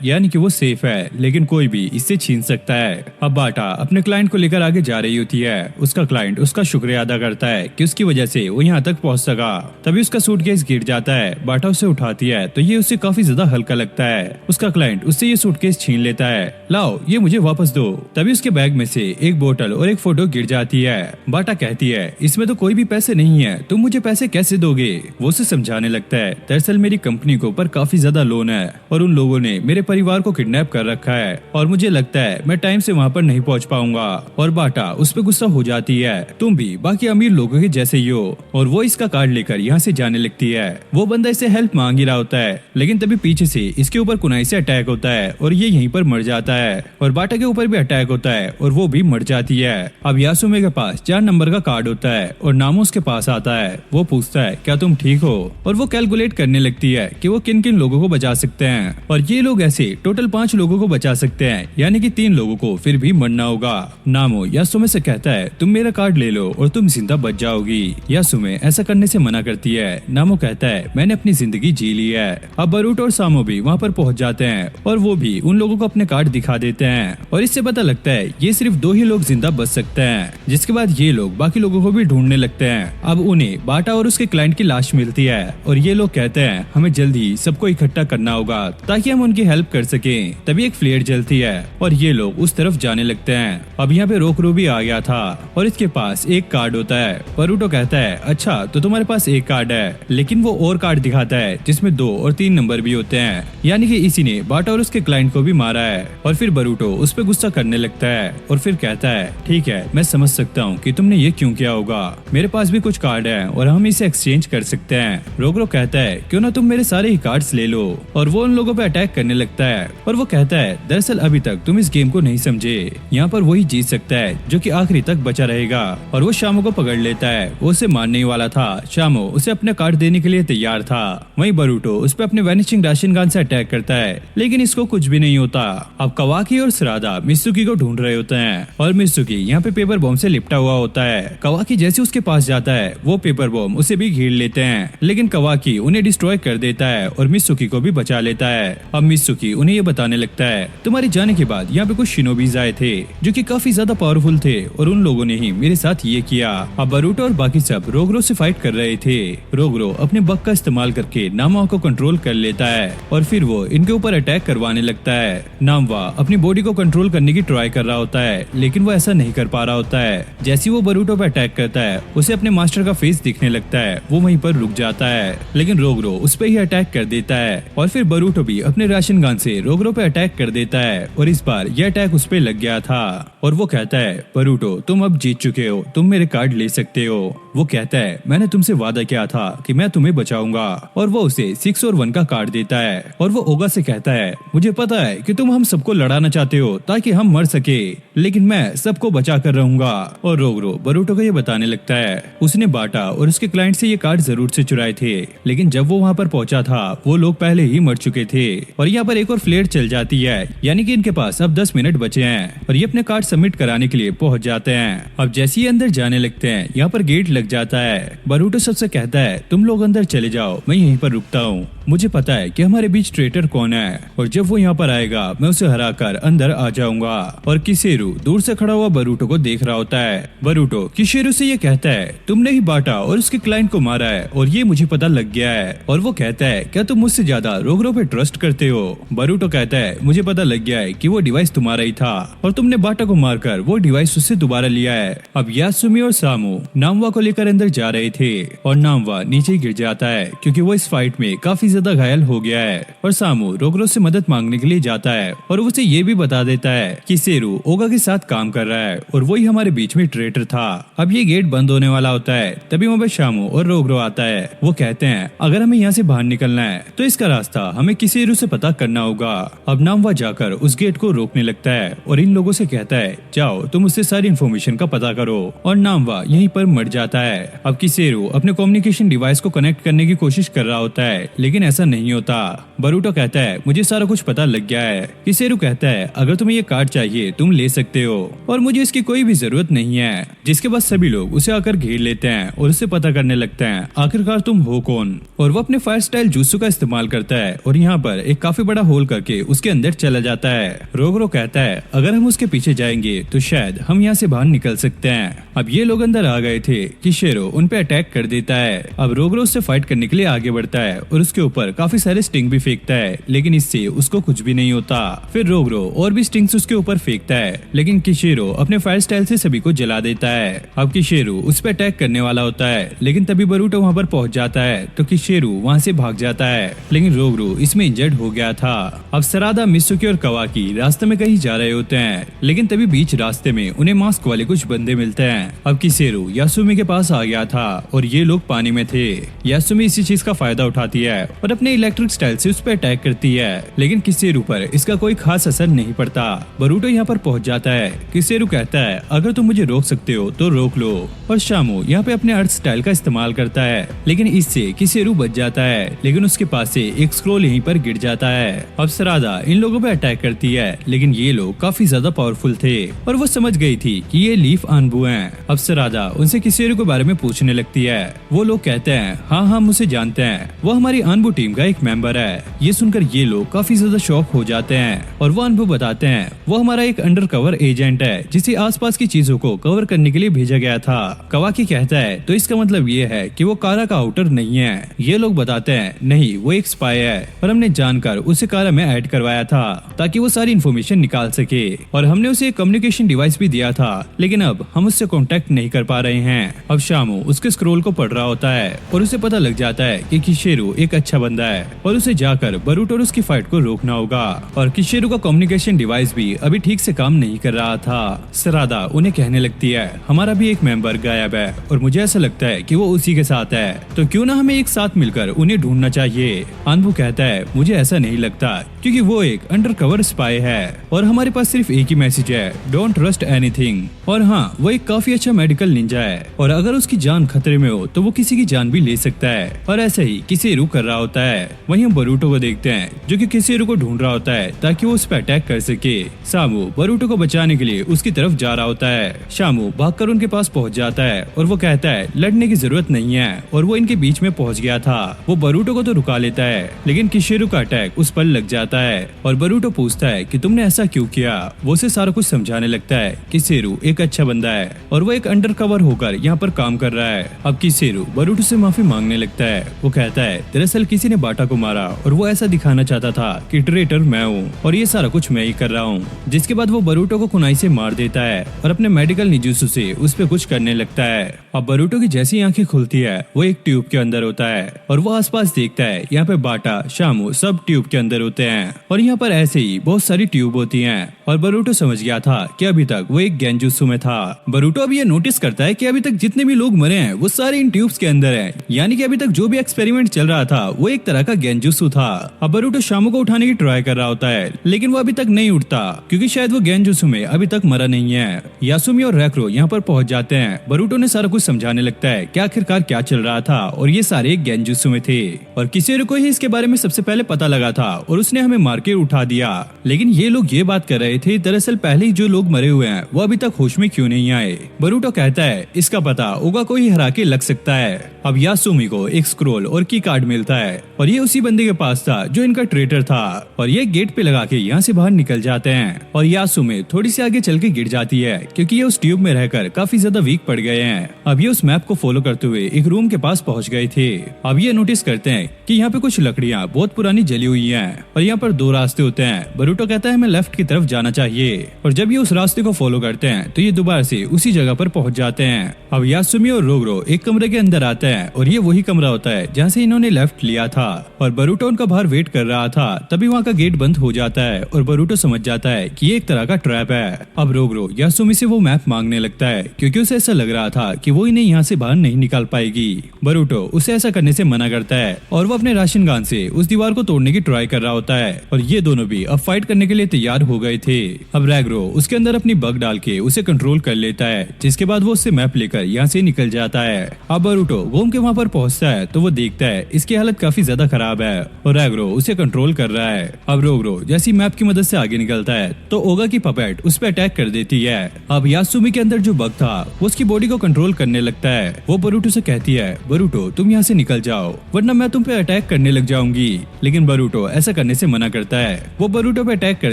यानी कि वो सेफ है, लेकिन कोई भी इससे छीन सकता है। अब बाटा अपने क्लाइंट को लेकर आगे जा रही होती है। उसका क्लाइंट उसका शुक्रिया अदा करता है कि उसकी वजह से वो यहाँ तक पहुँच सका। तभी उसका सूटकेस गिर जाता है। बाटा उसे उठाती है तो ये उसे काफी ज्यादा हल्का लगता है। उसका क्लाइंट उससे ये सूटकेस छीन लेता है। लाओ ये मुझे वापस दो। तभी उसके बैग में से एक बोतल और एक फोटो गिर जाती है। बाटा कहती है इसमें तो कोई भी पैसे नहीं है, तुम मुझे पैसे कैसे दोगे? वो उसे समझाने लगता है दरअसल मेरी कंपनी के ऊपर काफी ज्यादा लोन है और उन लोगों ने मेरे परिवार को किडनैप कर रखा है और मुझे लगता है मैं टाइम से वहाँ पर नहीं पहुँच पाऊंगा। और बाटा उस पर गुस्सा हो जाती है, तुम भी बाकी अमीर लोगों के जैसे ही हो। और वो इसका कार्ड लेकर यहाँ से जाने लगती है। वो बंदा इसे हेल्प मांग ही रहा होता है, लेकिन तभी पीछे से इसके ऊपर कुनाई से अटैक होता है और ये यहीं पर मर जाता है। और बाटा के ऊपर भी अटैक होता है और वो भी मर जाती है। अब यासुमे के पास 4 नंबर का कार्ड होता है और नामो उसके पास आता है। वो पूछता है क्या तुम ठीक हो? और वो कैलकुलेट करने लगती है कि वो किन किन लोगों को बचा सकते हैं और ये लोग ऐसे टोटल 5 लोगों को बचा सकते हैं, यानी कि 3 लोगों को फिर भी मरना होगा। नामो यासुमे से कहता है तुम मेरा कार्ड ले लो और तुम जिंदा बच जाओगी। यासुमे ऐसा करने से मना करती है। नामो कहता है मैंने अपनी जिंदगी जी ली है। अब बरूटो और सामो भी वहाँ पर पहुँच जाते हैं और वो भी उन लोगों को अपने कार्ड दिखा देते हैं और इससे पता लगता है ये सिर्फ 2 ही लोग जिंदा बच सकते हैं। जिसके बाद ये लोग बाकी लोगों को भी ढूंढने लगते हैं। अब उन्हें बाटा और उसके क्लाइंट की लाश मिलती है और ये लोग कहते हैं हमें जल्दी सबको इकट्ठा करना होगा ताकि हम उनकी हेल्प कर सकें। तभी एक फ्लेयर जलती है और ये लोग उस तरफ जाने लगते हैं। अब यहाँ पे रोकरो भी आ गया था और इसके पास एक कार्ड होता है। बरूटो कहता है अच्छा तो तुम्हारे पास एक कार्ड है, लेकिन वो और कार्ड दिखाता है जिसमें 2 और 3 नंबर भी होते हैं, यानी कि इसी ने बाटा और उसके क्लाइंट को भी मारा है। और फिर बरूटो उस पर गुस्सा करने लगता है और फिर कहता है ठीक है मैं समझ सकता हूँ कि तुमने ये क्यों किया होगा, मेरे पास भी कुछ कार्ड है और हम इसे एक्सचेंज कर सकते हैं। रोकरो कहता है क्यों ना तुम मेरे सारे ही कार्ड्स ले लो और वो उन लोगों पे अटैक करने लगता है। और वो कहता है दरअसल अभी तक तुम इस गेम को नहीं समझे, यहाँ पर वही जीत सकता है जो कि आखिरी तक बचा रहेगा। और वो शामो को पकड़ लेता है। वो उसे मारने वाला था। शामो उसे अपने कार्ड देने के लिए तैयार था। वहीं बरूटो उस पर अपने वैनिशिंग राशन गन से अटैक करता है, लेकिन इसको कुछ भी नहीं होता। अब कवाकी और सरादा मित्सुकी को ढूंढ रहे होते हैं और मित्सुकी यहाँ पे पेपर बॉम्ब से लिपटा हुआ होता है। कवाकी जैसे उसके पास जाता है वो पेपर बॉम्ब उसे भी घेर लेते हैं, लेकिन कवाकी उन्हें डिस्ट्रॉय कर देता है और मित्सुकी को भी बचा लेता है। अब मित्सुकी उन्हें ये बताने लगता है तुम्हारे जाने के बाद यहाँ पे कुछ शिनोबीज आए थे जो कि काफी ज्यादा पावरफुल थे और उन लोगों ने ही मेरे साथ ये किया। अब बरूटो और बाकी सब रोगरो से फाइट कर रहे थे। रोगरो अपने बग का इस्तेमाल करके नामवा को कंट्रोल कर लेता है और फिर वो इनके ऊपर अटैक करवाने लगता है। नामवा अपनी बॉडी को कंट्रोल करने की ट्राई कर रहा होता है, लेकिन वो ऐसा नहीं कर पा रहा होता है। जैसे वो बरूटो पे अटैक करता है उसे अपने मास्टर का फेस दिखने लगता है। वो वहीं पर रुक जाता है, लेकिन रोगरो उस पर ही अटैक कर देता है और फिर बरूटो भी अपने राशन गन से रोगरो पे अटैक कर देता है और इस बार यह अटैक उस पे लग गया था। और वो कहता है बरूटो तुम अब जीत चुके हो, तुम मेरे कार्ड ले सकते हो। वो कहता है मैंने तुमसे वादा किया था कि मैं तुम्हें बचाऊंगा और वो उसे 6 और 1 का कार्ड देता है। और वो ओगा से कहता है मुझे पता है कि तुम हम सबको लड़ाना चाहते हो ताकि हम मर सके, लेकिन मैं सबको बचा कर रहूंगा। और रोगरो बरूटो को ये बताने लगता है उसने बाटा और उसके क्लाइंट से ये कार्ड जरूर से चुराए थे, लेकिन जब वो वहाँ पर पहुंचा था वो लोग पहले ही मर चुके थे। और यहाँ पर एक और फ्लेयर चल जाती है, यानी कि इनके पास अब 10 मिनट बचे हैं और ये अपने कार्ड सबमिट कराने के लिए पहुंच जाते हैं। अब जैसे ही अंदर जाने लगते हैं यहाँ पर गेट लग जाता है। बरूटो सबसे कहता है तुम लोग अंदर चले जाओ, मैं यहीं पर रुकता हूँ, मुझे पता है कि हमारे बीच ट्रेटर कौन है और जब वो यहाँ पर आएगा मैं उसे हराकर अंदर आ जाऊंगा। और किसेरू दूर से खड़ा हुआ बरूटो को देख रहा होता है। बरूटो किसेरू से ये कहता है तुमने ही बाटा और उसके क्लाइंट को मारा है और ये मुझे पता लग गया है। और वो कहता है क्या तुम मुझसे ज्यादा रोगरो पे ट्रस्ट करते हो? बरूटो कहता है मुझे पता लग गया है कि वो डिवाइस तुम्हारा ही था और तुमने बाटा को मारकर वो डिवाइस उससे दोबारा लिया है। अब यासुमी और सामो नामवा को लेकर अंदर जा रहे थे और नामवा नीचे गिर जाता है क्योंकि वो इस फाइट में काफी ज्यादा घायल हो गया है और सामू रोगरो से मदद मांगने के लिए जाता है और उसे ये भी बता देता है कि सेरू ओगा के साथ काम कर रहा है और वही हमारे बीच में ट्रेटर था। अब ये गेट बंद होने वाला होता है, तभी वहाँ पे शामू और रोगरो आता है। वो कहते हैं अगर हमें यहाँ से बाहर निकलना है तो इसका रास्ता हमें किसेरू से पता करना होगा। अब नामवा जाकर उस गेट को रोकने लगता है और इन लोगों से कहता है जाओ तुम उससे सारी इन्फॉर्मेशन का पता करो, और नामवा यहीं पर मर जाता है। अब किसेरू अपने कम्युनिकेशन डिवाइस को कनेक्ट करने की कोशिश कर रहा होता है, लेकिन ऐसा नहीं होता। बरूटो कहता है मुझे सारा कुछ पता लग गया है। किसेरू कहता है अगर तुम्हें ये कार्ड चाहिए तुम ले सकते हो और मुझे इसकी कोई भी जरूरत नहीं है। जिसके बाद सभी लोग उसे आकर घेर लेते हैं और उससे पता करने लगते हैं आखिरकार तुम हो कौन। और वो अपने फायर स्टाइल जुत्सु का इस्तेमाल करता है और यहाँ पर एक काफी बड़ा होल करके उसके अंदर चला जाता है। रोगरो कहता है अगर हम उसके पीछे जाएंगे तो शायद हम यहाँ से बाहर निकल सकते हैं। अब ये लोग अंदर आ गए थे कि शेरो उन पे अटैक कर देता है। अब रोगरो उससे फाइट करने के लिए आगे बढ़ता है और उसके ऊपर काफी सारे स्टिंग भी फेंकता है, लेकिन इससे उसको कुछ भी नहीं होता। फिर रोगरो और भी स्टिंग्स उसके ऊपर फेंकता है, लेकिन किशेरो अपने फायर स्टाइल से सभी को जला देता है। अब किशेरो उस पर अटैक करने वाला होता है, लेकिन तभी बरूटो वहाँ पर पहुंच जाता है तो किशेरो वहाँ से भाग जाता है, लेकिन रोगरो इसमें इंजर्ड हो गया था। अब सरादा, मित्सुकी और कवाकी रास्ते में कहीं जा रहे होते हैं, लेकिन तभी बीच रास्ते में उन्हें मास्क वाले कुछ बंदे मिलते हैं। अब किशेरो यासुमी के पास आ गया था और ये लोग पानी में थे। यासुमी इसी चीज का फायदा उठाती है और अपने इलेक्ट्रिक स्टाइल से उस पर अटैक करती है, लेकिन किशेरो पर इसका कोई खास असर नहीं पड़ता। बरूटो यहाँ पर पहुंच जाता है। किशेरो कहता है अगर तुम मुझे रोक सकते हो तो रोक लो, और शामू यहाँ पे अपने अर्थ स्टाइल का इस्तेमाल करता है, लेकिन इससे किशेरो बच जाता है, लेकिन उसके पास से एक स्क्रोल यहीं पर गिर जाता है। अब सरादा इन लोगों पे अटैक करती है, लेकिन ये लोग काफी ज्यादा पावरफुल थे और वो समझ गई थी कि ये लीफ अनबू हैं। अब सरादा उनसे किशेरो के बारे में पूछने लगती है। वो लोग कहते हैं हाँ हम उसे जानते हैं, वो हमारी अनबू टीम का एक मेंबर है। ये सुनकर ये लोग काफी ज्यादा शॉक हो जाते हैं और वो अनबू बताते हैं वो हमारा एक अंडरकवर एजेंट है जिसे आसपास की चीजों को कवर करने के लिए भेजा गया था। कवाकी कहता है तो इसका मतलब ये है कि वो कारा का आउटर नहीं है। ये लोग बताते हैं नहीं वो एक स्पाई है और हमने जानकर उसे कारा में ऐड करवाया था ताकि वो सारी इन्फॉर्मेशन निकाल सके, और हमने उसे एक कम्युनिकेशन डिवाइस भी दिया था, लेकिन अब हम उससे कांटेक्ट नहीं कर पा रहे हैं। अब शामू उसके स्क्रोल को पढ़ रहा होता है और उसे पता लग जाता है कि किशेरो एक अच्छा बंदा है और उसे जाकर बरूटो और उसकी फाइट को रोकना होगा। और किशेरो का कम्युनिकेशन डिवाइस भी अभी ठीक से काम नहीं कर रहा था। सरादा उन्हें कहने लगती है हमारा भी एक मेंबर गायब है और मुझे ऐसा लगता है कि वो उसी के साथ है, तो क्यों ना हमें एक साथ मिलकर उन्हें ढूंढना चाहिए। अनबू कहता है मुझे ऐसा नहीं लगता क्योंकि वो एक अंडरकवर स्पाई है और हमारे पास सिर्फ एक ही मैसेज है, डोंट ट्रस्ट एनीथिंग। और हाँ वो एक काफी अच्छा मेडिकल निंजा है और अगर उसकी जान खतरे में हो तो वो किसी की जान भी ले सकता है, और ऐसे ही किशेरो कर रहा होता है। वहीं हम बरूटो को देखते हैं जो कि किशेरो को ढूंढ रहा होता है ताकि वो उस पर अटैक कर सके। सामू बरूटो को बचाने के लिए उसकी तरफ जा रहा होता है। शामू भागकर उनके पास पहुंच जाता है और वो कहता है लड़ने की जरूरत नहीं है, और वो इनके बीच में पहुंच गया था। वो बरूटो को तो रुका लेता है, लेकिन किशेरो का अटैक उस पर लग जाता है और बरूटो पूछता है कि तुमने ऐसा क्यों किया। वो उसे सारा कुछ समझाने लगता है। किशेरो एक अच्छा बंदा है और वो एक अंडरकवर होकर यहाँ पर काम कर रहा है। अब किशेरो बरूटो से माफी मांगने लगता है। वो कहता है दरअसल किसी ने बाटा को मारा और वो ऐसा दिखाना चाहता था कि ट्रेटर मैं हूँ और ये सारा कुछ मैं ही कर रहा हूँ। जिसके बाद वो बरूटो को कुनाई से मार देता है और अपने मेडिकल निजुत्सु से उस पे कुछ करने लगता है। अब बरूटो की जैसी आंखें खुलती है वो एक ट्यूब के अंदर होता है और वो आसपास देखता है यहाँ पे बाटा, शामू सब ट्यूब के अंदर होते हैं और यहाँ पर ऐसे ही बहुत सारी ट्यूब होती हैं। और बरूटो समझ गया था कि अभी तक वो एक गेंजुत्सु में था। बरूटो अब ये नोटिस करता है कि अभी तक जितने भी लोग मरे हैं वो सारे इन ट्यूब्स के अंदर हैं, यानी कि अभी तक जो भी एक्सपेरिमेंट चल रहा था वो एक तरह का गेंजुत्सु था। अब बरूटो शामू को उठाने की ट्राई कर रहा होता है, लेकिन वो अभी तक नहीं उठता क्योंकि शायद वो गेंजुत्सु में अभी तक मरा नहीं है। यासुमी और रैक्रो यहाँ पर पहुंच जाते हैं। बरूटो ने सारा कुछ समझाने लगता है कि आखिरकार क्या चल रहा था और ये सारे एक गेंजुत्सु में थे और किशेरो को ही इसके बारे में सबसे पहले पता लगा था और उसने हमें मार के उठा दिया। लेकिन ये लोग ये बात कर रहे थे दरअसल पहले ही जो लोग मरे हुए हैं वो अभी तक होश में क्यों नहीं आए। बरूटो कहता है इसका पता ओगा को ही हरा के लग सकता है। अब यासुमी को एक स्क्रोल और की कार्ड मिलता है और ये उसी बंदे के पास था जो इनका ट्रेटर था और ये गेट पे लगा के यहाँ से बाहर निकल जाते हैं। और यासुमी थोड़ी सी आगे चल के गिर जाती है क्योंकि ये उस ट्यूब में रहकर काफी ज्यादा वीक पड़ गए हैं। अब ये उस मैप को फॉलो करते हुए एक रूम के पास पहुंच गए थे। अब ये नोटिस करते हैं कि यहाँ पे कुछ लकड़ियाँ बहुत पुरानी जली हुई हैं और यहाँ पर दो रास्ते होते हैं। बरूटो कहता है हमें लेफ्ट की तरफ जाना चाहिए और जब ये उस रास्ते को फॉलो करते हैं तो ये दोबारा से उसी जगह पर पहुंच जाते हैं। अब यासुमी और रोगरो एक कमरे के अंदर आते हैं और ये वही कमरा होता है जहाँ से इन्होंने लेफ्ट लिया था और बरूटो उनका बाहर वेट कर रहा था। तभी वहाँ का गेट बंद हो जाता है और बरूटो समझ जाता है कि ये एक तरह का ट्रैप है। अब रोगरो यासुमी से वो मैप मांगने लगता है क्योंकि उसे ऐसा लग रहा था कि वो इन्हें यहाँ से बाहर नहीं निकाल पाएगी। बरूटो उसे ऐसा करने से मना करता है और वो अपने राशन गन से उस दीवार को तोड़ने की ट्राई कर रहा होता है और ये दोनों भी अब फाइट करने के लिए तैयार हो गए थे। अब रैगरो उसके अंदर अपनी बग डाल के उसे कंट्रोल कर लेता है, जिसके बाद वो उससे मैप लेकर यहाँ से निकल जाता है। अब बरूटो घूम के वहाँ पर पहुँचता है तो वो देखता है इसकी हालत काफी ज्यादा खराब है और रैगरो उसे कंट्रोल कर रहा है। अब रोगरो जैसी मैप की मदद से आगे निकलता है तो ओगा की पपेट उस पर अटैक कर देती है। अब यासुमी के अंदर जो बग था वो उसकी बॉडी को कंट्रोल करने लगता है। वो बरूटो से कहती है बरूटो तुम यहाँ से निकल जाओ वरना मैं तुम पे अटैक करने लग जाऊंगी, लेकिन बरूटो ऐसा करने से मना करता है। वो बरूटो पे अटैक कर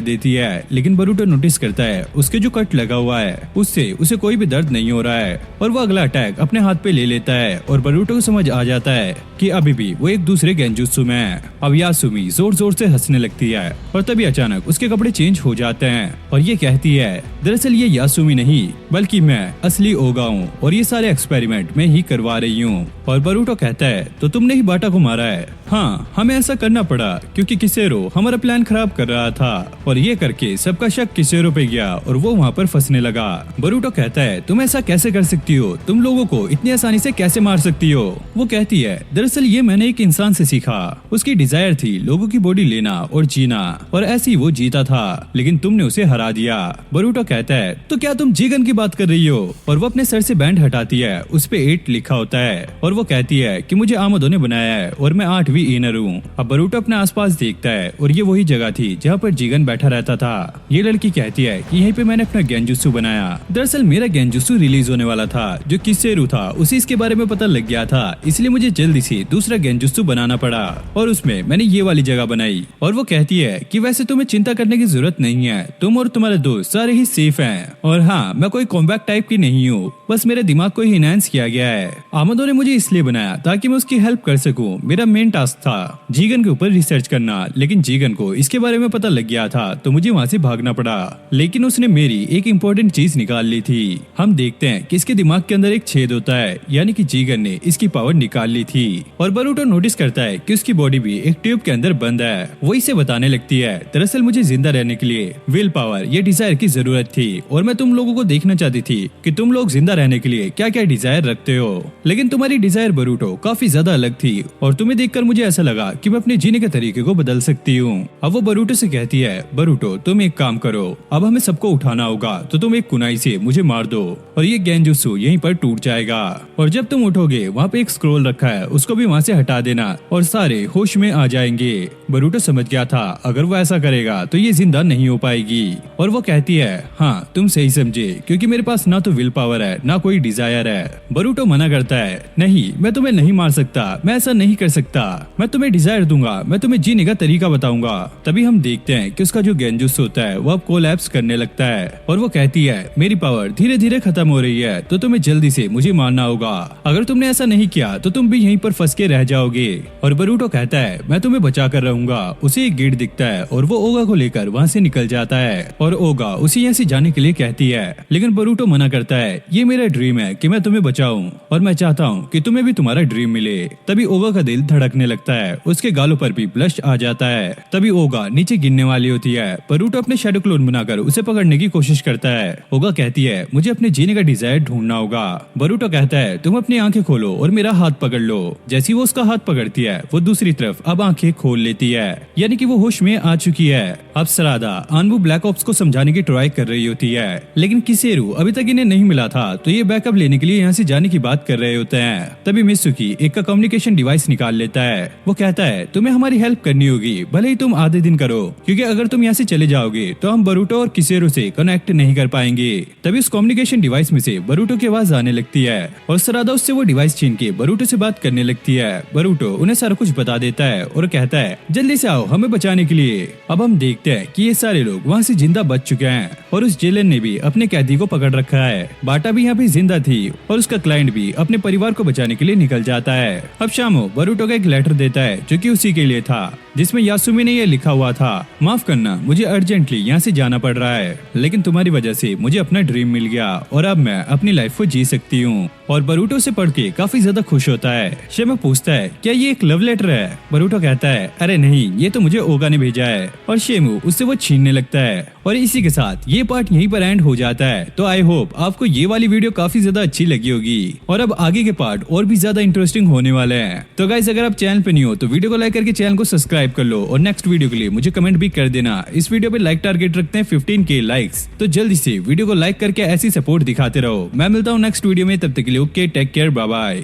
देती है लेकिन बरूटो नोटिस करता है उसके जो कट लगा हुआ है उससे उसे कोई भी दर्द नहीं हो रहा है और वो अगला अटैक अपने हाथ पे ले लेता है और बरूटो को समझ आ जाता है कि अभी भी वो एक दूसरे गेंजुत्सु में है। अब यासुमी जोर जोर से हंसने लगती है और तभी अचानक उसके कपड़े चेंज हो जाते हैं और ये कहती है दरअसल ये यासुमी नहीं बल्कि मैं असली ओगा हूँ और ये सारे एक्सपेरिमेंट मैं ही करवा रही हूँ। और बरूटो कहता है तो तुमने ही बाटा को मारा है। हाँ हमें ऐसा करना पड़ा क्योंकि किसेरो हमारा प्लान खराब कर रहा था और ये करके सबका शक किसेरो पे गया और वो वहाँ पर फंसने लगा। बरूटो कहता है तुम ऐसा कैसे कर सकती हो, तुम लोगों को इतनी आसानी से कैसे मार सकती हो। वो कहती है दरअसल ये मैंने एक इंसान से सीखा, उसकी डिजायर थी लोगों की बॉडी लेना और जीना और ऐसे ही वो जीता था लेकिन तुमने उसे हरा दिया। बरूटो कहता है तो क्या तुम जीगन की बात कर रही हो, और वो अपने सर से बैंड हटाती है उस पे 8 लिखा होता है और वो कहती है कि मुझे आमदो ने बनाया है और मैं 8वीं इनर हूँ। अब बरूटो अपने आसपास देखता है और ये वही जगह थी जहाँ पर जीगन बैठा रहता था। ये लड़की कहती है कि यहीं पे मैंने अपना गेंजुत्सु बनाया। दरअसल मेरा गेंजुत्सु रिलीज होने वाला था जो किसेरू था उसे इसके बारे में पता लग गया था, इसलिए मुझे जल्दी से दूसरा गेंजुत्सु बनाना पड़ा और उसमें मैंने ये वाली जगह बनाई। और वो कहती है कि वैसे तुम्हें चिंता करने की जरूरत नहीं है, तुम और तुम्हारे दोस्त सारे ही सेफ हैं और हाँ मैं कोई कॉम्बैक्ट टाइप की नहीं हूँ, बस मेरे दिमाग को ही इनहेंस किया गया है। आमदो ने मुझे इसलिए बनाया ताकि मैं उसकी हेल्प कर सकूं। मेरा मेन टास्क था जीगन के ऊपर रिसर्च करना, लेकिन जीगन को इसके बारे में पता लग गया था तो मुझे वहाँ से भागना पड़ा, लेकिन उसने मेरी एक इम्पोर्टेंट चीज निकाल ली थी। हम देखते हैं कि इसके दिमाग के अंदर एक छेद होता है, यानी कि जीगन ने इसकी पावर निकाल ली थी। और बरूटो नोटिस करता है कि उसकी बॉडी भी एक ट्यूब के अंदर बंद है। वो इसे बताने लगती है दरअसल मुझे जिंदा रहने के लिए विल पावर ये डिजायर की जरूरत थी और मैं तुम लोगों को देखना चाहती थी कि तुम लोग जिंदा रहने के लिए क्या क्या डिजायर रखते हो, लेकिन तुम्हारी डिजायर बरूटो काफी ज्यादा अलग थी और तुम्हें देखकर मुझे ऐसा लगा कि मैं अपने जीने के तरीके को बदल सकती हूँ। अब वो बरूटो से कहती है बरूटो तुम एक काम करो, अब हमें सबको उठाना होगा तो तुम एक कुनाई से मुझे मार दो और ये गेंजुत्सु यहीं पर टूट जाएगा और जब तुम उठोगे वहाँ पे एक स्क्रोल रखा है उसको भी वहाँ से हटा देना और सारे होश में आ जाएंगे। बरूटो समझ गया था अगर वो ऐसा करेगा तो ये जिंदा नहीं हो पाएगी और वो कहती है हाँ तुम सही समझे क्योंकि मेरे पास ना तो विल पावर है ना कोई डिजायर है। बरूटो मना करता है नहीं मैं तुम्हें नहीं मार सकता, मैं ऐसा नहीं कर सकता, मैं तुम्हें डिजायर दूंगा, मैं तुम्हें जीने का तरीका बताऊंगा। तभी हम देखते हैं कि उसका जो गेंजुत्सु होता है वो अब कोलैप्स करने लगता है और वो कहती है मेरी पावर धीरे धीरे खत्म हो रही है तो तुम्हें जल्दी से मुझे मारना होगा, अगर तुमने ऐसा नहीं किया तो तुम भी यहीं पर फंस के रह जाओगे। और बरूटो कहता है मैं तुम्हें बचा कर रहूंगा। उसे एक गेट दिखता है और वो ओगा को लेकर वहाँ से निकल जाता है और ओगा उसे यहाँ से जाने के लिए कहती है, लेकिन बरूटो मना करता है ये मेरा ड्रीम है कि मैं तुम्हें बचाऊं और मैं चाहता हूँ कि तुम्हें भी तुम्हारा ड्रीम मिले। तभी ओगा का दिल धड़कने लगता है, उसके गालों पर भी ब्लश आ जाता है। तभी ओगा नीचे गिरने वाली होती है। बरूटो अपने शैडो क्लोन बनाकर उसे पकड़ने की कोशिश करता है। ओगा कहती है मुझे अपने जीने का डिजायर ढूंढना होगा। बरूटो कहता है तुम अपनी आंखें खोलो और मेरा हाथ पकड़ लो। जैसी वो उसका हाथ पकड़ती है वो दूसरी तरफ अब आंखें खोल लेती है, यानी कि वो होश में आ चुकी है। अब सरादा आनबू ब्लैक ऑप्स को समझाने की ट्राई कर रही होती है, लेकिन किसेरू अभी तक इन्हें नहीं मिला था तो ये बैकअप लेने के लिए यहाँ से जाने की बात कर रहे होते हैं। तभी मित्सुकी एक का कम्युनिकेशन डिवाइस निकाल लेता है। वो कहता है तुम्हें हमारी हेल्प करनी होगी, भले ही तुम आधे दिन करो, क्योंकि अगर तुम यहाँ से चले जाओगे तो हम बरूटो और किसेरू से कनेक्ट नहीं कर पाएंगे। तभी उस कम्युनिकेशन डिवाइस में से बरूटो की आवाज आने लगती है और सरादा उससे वो डिवाइस छीन के बरूटो से बात करने लगती है। बरूटो उन्हें सारा कुछ बता देता है और कहता है जल्दी से आओ हमें बचाने के लिए। अब हम देखते हैं कि ये सारे लोग वहाँ से जिंदा बच चुके हैं और उस जेलर ने भी अपने कैदी को पकड़ रखा है। बाटा भी यहाँ पे जिंदा थी और उसका क्लाइंट भी अपने परिवार को बचाने के लिए निकल जाता है। अब शामो बरूटो का एक लेटर देता है जो कि उसी के लिए था जिसमें यासुमी ने यह लिखा हुआ था, माफ करना, मुझे अर्जेंटली यहाँ से जाना पड़ रहा है, लेकिन तुम्हारी वजह से मुझे अपना ड्रीम मिल गया और अब मैं अपनी लाइफ को जी सकती हूँ। और बरूटो से पढ़ के काफी ज्यादा खुश होता है। शेमू पूछता है, क्या ये एक लव लेटर है? बरूटो कहता है, अरे नहीं, ये तो मुझे ओगा ने भेजा है। और शेमू उससे वो छीनने लगता है। और इसी के साथ ये पार्ट यहीं पर एंड हो जाता है। तो आई होप आपको ये वाली वीडियो काफी ज्यादा अच्छी लगी होगी और अब आगे के पार्ट और भी ज्यादा इंटरेस्टिंग होने वाले हैं। तो गाइस, अगर आप चैनल पे नहीं हो तो वीडियो को लाइक करके चैनल को सब्सक्राइब कर लो और नेक्स्ट वीडियो के लिए मुझे कमेंट भी कर देना। इस वीडियो पे लाइक टारगेट रखते हैं 15K लाइक्स, तो जल्दी से वीडियो को लाइक करके ऐसी सपोर्ट दिखाते रहो। मैं मिलता हूँ नेक्स्ट वीडियो में, तब तक के लिए okay, take care, bye bye.